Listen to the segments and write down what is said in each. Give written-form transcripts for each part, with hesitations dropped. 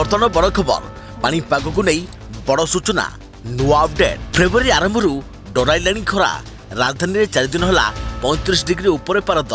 बर्तमान बड़ खबर पाणीपाग को नहीं बड़ सूचना नुआ अपडेट। फेब्रुआरी आरंभ डराइलाणी खरा राजधानी में 4 दिन है 35 डिग्री उपर पारद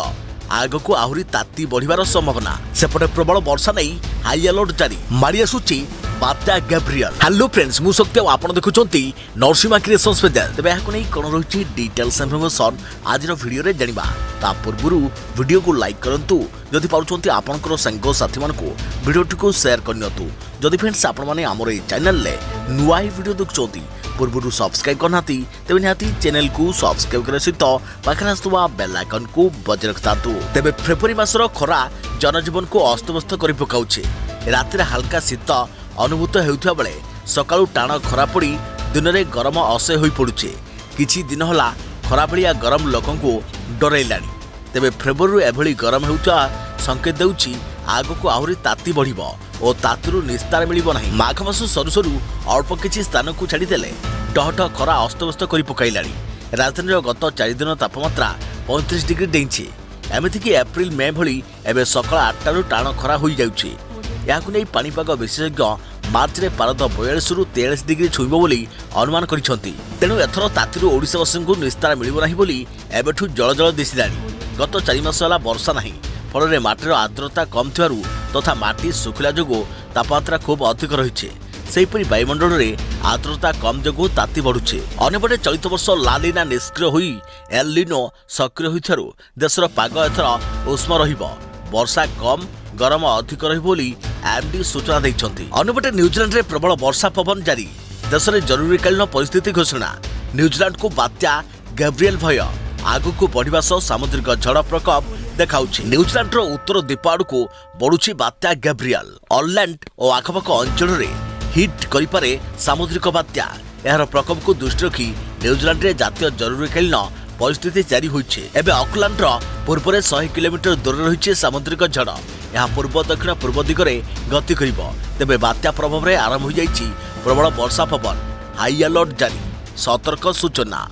आग को आहरी ताती बढ़िबार संभावना। सेपटे प्रबल वर्षा नहीं हाई अलर्ट जारी मारी आसुची बात्या गैब्रियल। हेलो फ्रेंड्स मु शक्ति आप देखुंत नरसिम्हा क्रिएशंस स्पेशल। तेज यहाँ नहीं कौन रही डिटेल्स इनफर्मेशन आज वीडियो रे जानिबा ता पूर्व वीडियो को लाइक करंतु जदि पाउछंती आपनकर संग साथी मानकु वीडियोटी को शेयर करनियतु। जदि फ्रेंड्स आपण माने हमर ए चैनल ले नुआ वीडियो देखुंती पूर्व सब्सक्राइब करना तेज निहाती चैनल को सब्सक्राइब करे सहित पाखरे आसुवा बेल आइकन को बजाय रखतांतु। तेबे फेब्रुआरी मासर खरा जनजीवन को अस्तव्यस्त करि पकाउछे। राति हल्का शीत अनुभूत हेउथिबा बेले सकाळु टाण खरा पड़ी दिन में गरम असह्य होई पड़ुछे। किछि दिन हला खरा बेलिया गरम लोकन को डराइलाणी। तेबे फेब्रुआरी एभली गरम हेउथा संकेत देउछि आगको आहरी ताती बढ़िबो और तातुरु निस्तार मिलिबो नाही। माघ मास सरू सरू अल्प किछि स्थान को छाड़ीदेले डहट खरा अस्तव्यस्त करि पकाइलाणी। राजधानी गत 4 दिन तापमात्रा 35 डिग्री डेइछि। एमिति कि एप्रिल मे भली एबे सकाळ 8 टाण खरा होई जाउछि। याकु नै पाणीपाग विशेषज्ञ मार्च रे पारद 42 रु 43 डिग्री छुइबो बोली अनुमान करिसंती। तेनु एथरो तातीरु ओडिशावासी को निस्तार मिलिबो नाही बोली एबेठु जळ जळ दिसिलाणी। गत 4 मास होला वर्षा नाही फल माटीर आर्द्रता कम थिबारु तथा माटी सुखिला जोगु तापमात्रा खूब अधिक रहिछे। सेहिपरि वायुमंडल रे आर्द्रता कम जोगु ताती बढ़ुछे। अन्यपटे चलित वर्ष लालिना निष्क्रिय होई एल निनो सक्रिय होइथारु देशर पाग एथर उष्म रहिबो। वर्षा कम गरम अधिक रहिबो बोली एमडी सूचना दैछंती। अन्यपटे न्यूजीलैंड रे प्रबल वर्षा पवन जारी देश में जरूरीकालीन परिस्थिति घोषणा। न्यूजीलैंड को बात्या गैब्रियल भय आगु बढ़िबा सह सामुद्रिक झड़ प्रकोप देखाउछि। न्यूजीलैंड उत्तर द्वीप आड़कू बढ़ुछि बात्या गैब्रियल। ऑलैंड और आखपाख अंचल में हिट करिपारे सामुद्रिक बात्या। यार प्रकोप को दृष्टि रखी न्यूजीलैंड रे जातीय जरूरीकालीन परिस्थिति जारी होइछे। एबे ऑकलैंड पूर्व 100 किलोमीटर दूर रही सामुद्रिक झड़ यह पूर्व दक्षिण पूर्व दिगरे गति करिबो। तेबे बात्या प्रभाव में आरंभ हो जाइछि प्रबल वर्षा पवन। हाई अलर्ट जारी सतर्क सूचना।